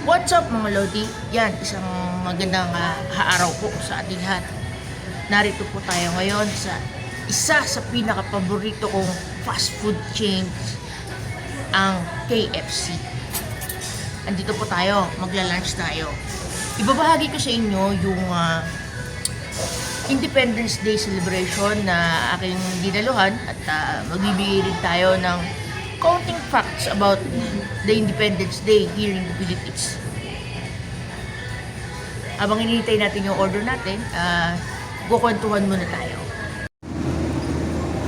What's up mga Lodi? Yan, isang magandang araw po sa ating lahat. Narito po tayo ngayon sa isa sa pinaka-paborito kong fast food chain, ang KFC. Andito po tayo, magla-lunch tayo. Ibabahagi ko sa inyo yung Independence Day celebration na aking dinaluhan at magbibigay rin tayo ng counting facts about the Independence Day here in the Philippines. Habang hinihintay natin yung order natin, kukwentuhan muna tayo.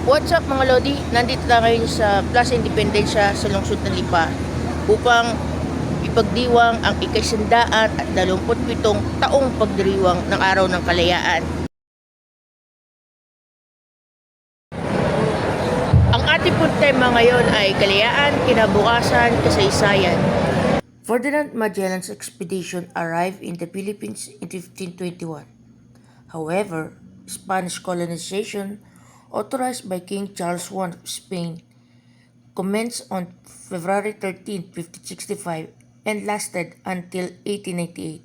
What's up mga Lodi? Nandito na ngayon sa Plaza Independencia sa lungsod ng Lipa upang ipagdiwang ang ikasandaan at 27 taong pagdiriwang ng Araw ng Kalayaan. Ang ating pong tema ngayon ay kalayaan, kinabukasan, kasaysayan. Ferdinand Magellan's expedition arrived in the Philippines in 1521. However, Spanish colonization, authorized by King Charles I of Spain, commenced on February 13, 1565 and lasted until 1898,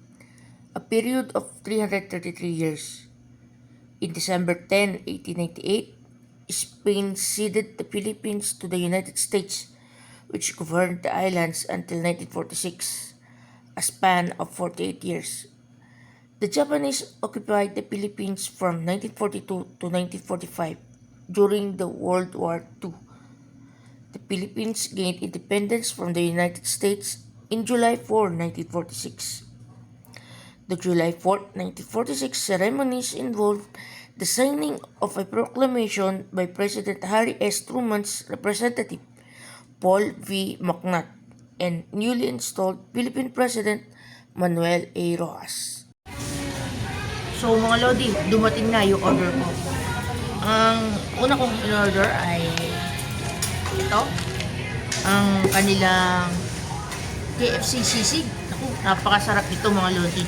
a period of 333 years. In December 10, 1898, Spain ceded the Philippines to the United States, which governed the islands until 1946, a span of 48 years. The Japanese occupied the Philippines from 1942 to 1945 during the World War II. The Philippines gained independence from the United States in July 4, 1946. The July 4, 1946 ceremonies involved the signing of a proclamation by President Harry S. Truman's representative, Paul V. McNutt, and newly installed Philippine President Manuel A. Rojas. So mga Lodi, dumating na yung order ko. Ang una kong in-order ay ito, ang kanilang KFC sisig. Naku, napakasarap ito mga Lodi.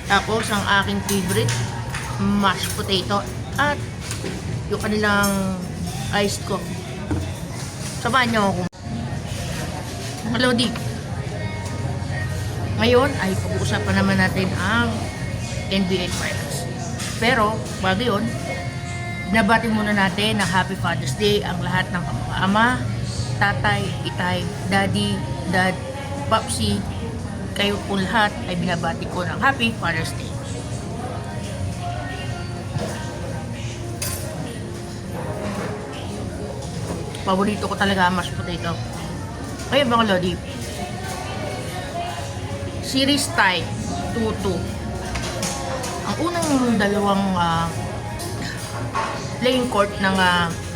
Tapos ang aking favorite, mashed potato at yung kanilang iced coffee. Samahan niyo ako. Mga Lodi, ngayon ay pag-uusapan naman natin ang NBA Finals. Pero bago yun, binabati muna natin ng Happy Father's Day ang lahat ng ama, tatay, itay, daddy, dad, papsi. Kayo po lahat ay binabati ko ng Happy Father's Day. Paborito ko talaga ang mashed potato. Ngayon mga Lodi, series tie 2-2. Ang unang dalawang playing court ng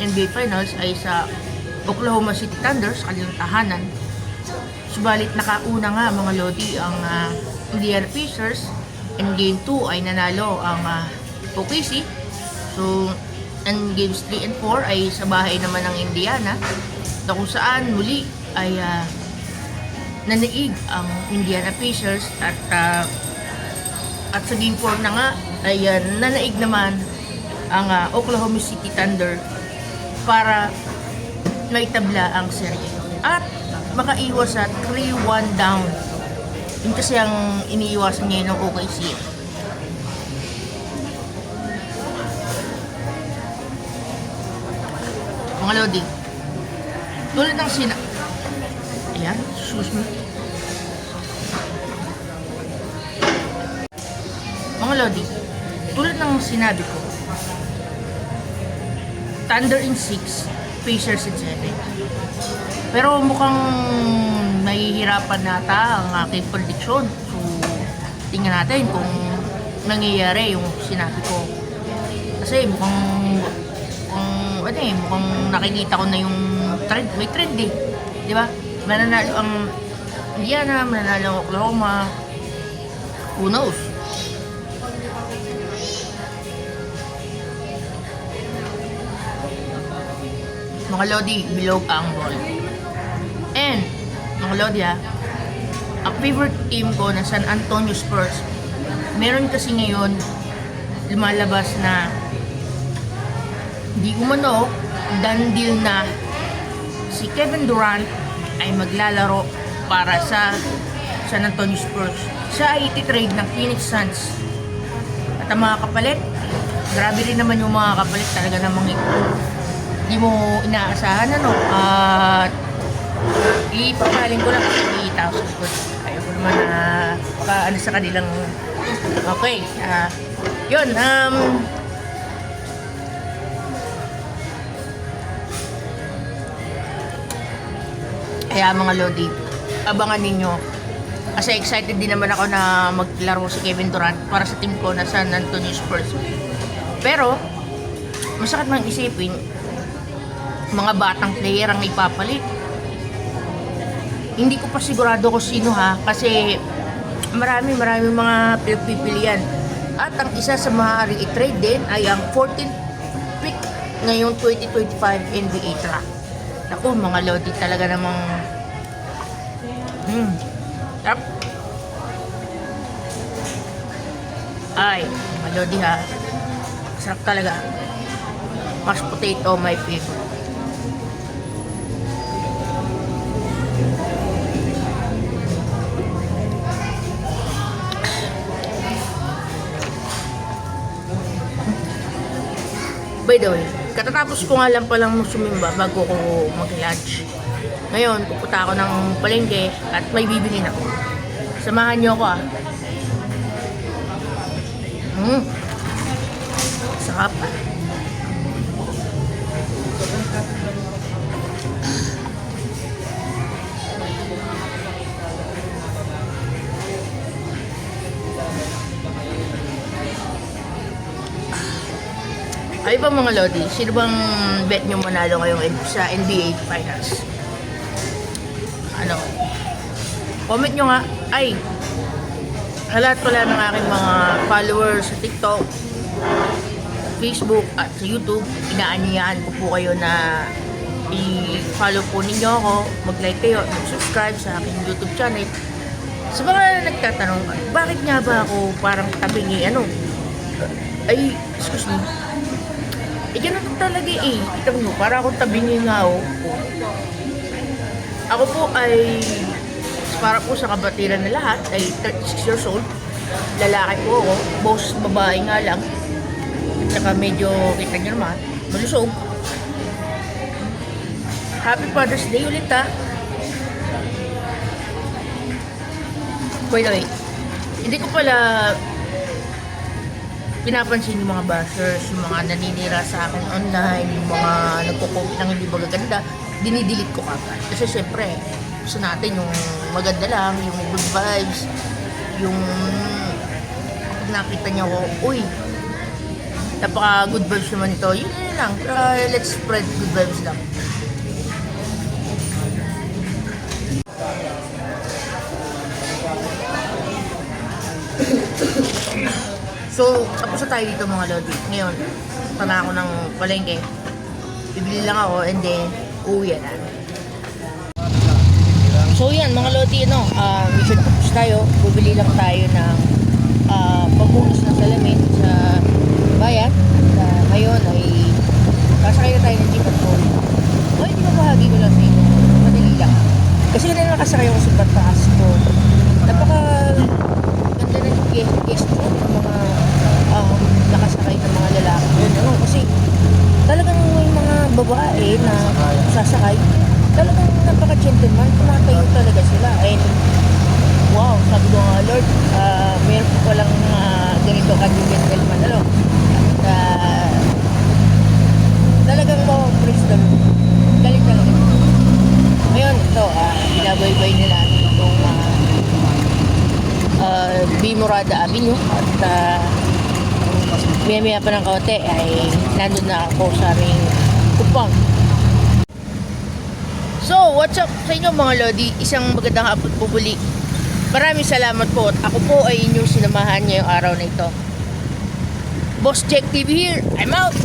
NBA Finals ay sa Oklahoma City Thunder sa kanilang tahanan. Subalit nakauna nga mga Lodi ang Indiana Pacers, and game 2 ay nanalo ang OKC. So and games 3 and 4 ay sa bahay naman ng Indiana, na kung saan muli ay nanaig ang Indiana Pacers at sa game 4 na nga ay nanaig naman ang Oklahoma City Thunder para maitabla ang serye at makaiwas sa 3-1 down. Yun kasi ang iniiwasan niya ng OKC. Mga Lodi, tulad ng ayan, excuse me. Mga Lodi, tulad ng sinabi ko, Thunder in 6, Pacers in 7. Pero mukhang mahihirapan nata ang aking prediction. So, tingnan natin kung nangyayari yung sinabi ko. Kasi mukhang nakikita ko na yung trend. May trend eh. Di ba? Mananalo ang Indiana, mananalo ang Oklahoma. Who knows? Mga Lodi, bilog ang ball. And, mga Lodi ang favorite team ko na San Antonio Spurs, meron kasi ngayon lumalabas na di umano, done deal na si Kevin Durant ay maglalaro para sa San Antonio Spurs. Siya ay iti-trade ng Phoenix Suns. At ang mga kapalit, grabe rin naman yung mga kapalit, talaga namang hindi mo inaasahan, ano. At ipapahalin ko lang kasi 8,000 good. Ayaw ko naman na paano sa kanilang okay. Yun, kaya mga Lodi, abangan ninyo. Kasi excited din naman ako na maglaro si Kevin Durant para sa team ko na San Antonio Spurs. Pero, masakit mang isipin, mga batang player ang ipapalit. Hindi ko pa sigurado kung sino ha, kasi marami mga pinagpipilian. At ang isa sa maaaring i-trade din ay ang 14th pick ngayong 2025 NBA draft. Naku, mga Lodi, talaga namang tap. Ay, mga Lodi ha, sarap talaga. Mashed potato, my favorite. By the way, katatapos ko nga lang palang sumimba bago ko mag-lunch. Ngayon, pupunta ako ng palengke at may bibilin ako. Samahan niyo ako ah. Sarap ah. Ay ba mga Lodi, sino bang bet nyo manalo ngayong sa NBA Finals? Ano? Comment nyo nga. Ay, lahat pala ng aking mga followers sa TikTok, Facebook at sa YouTube, inaanyayaan ko po kayo na i-follow po ninyo ako, mag-like kayo, mag-subscribe sa aking YouTube channel. Sa mga nagtatanong, bakit nga ba ako parang tabingi, ay, excuse me, ganun talaga eh. Kita mo, para akong tabingi nga ako. Ako po ay, para po sa kabatiran na lahat, ay 36 years old. Lalaki po ako, boss babae nga lang. At saka medyo, kita nyo naman, malusog. Happy Father's Day ulit ha. By the way, hindi ko pala pinapansin yung mga bashers, yung mga naninira sa akin online, yung mga nagko-comment ng hindi magaganda, dinidelete ko kagad. Kasi syempre, gusto natin yung maganda lang, yung good vibes, yung nakita niya ko, uy, napaka good vibes naman ito, yun lang, let's spread good vibes lang. So, tapos na tayo dito mga Lodi. Ngayon, tama ako ng palengke. Bibili lang ako and then, uwi na. So yan mga Lodi, mission tapos tayo. Bibili lang tayo ng pamunos na salamin sa bayan. At ngayon ay sasakay na tayo ng jeep at phone. O, hindi mabahagi ko lang sa inyo. Madali lang. Kasi ganun nakasakay ako sa Batas ko. Napaka ganda ng guest ko. Mga nakasakay ng mga lalaki doon. Kasi talagang may mga babae na sasakay. Talagang napaka-gentleman. Tumatayo talaga sila. And wow, sabi ko nga Lord, meron po palang ganito ka-gentleman. Talagang praise the Lord. Galing talaga. Ngayon, ito, binabaybay nila itong Bimorada Avenue at maya pa ng kaunti ay nandun na ako sa aming kupang. So, what's up sa inyo mga Lodi? Isang magandang hapon po muli. Maraming salamat po. Ako po ay inyong sinamahan ngayong araw na ito. Boss Jack TV here. I'm out!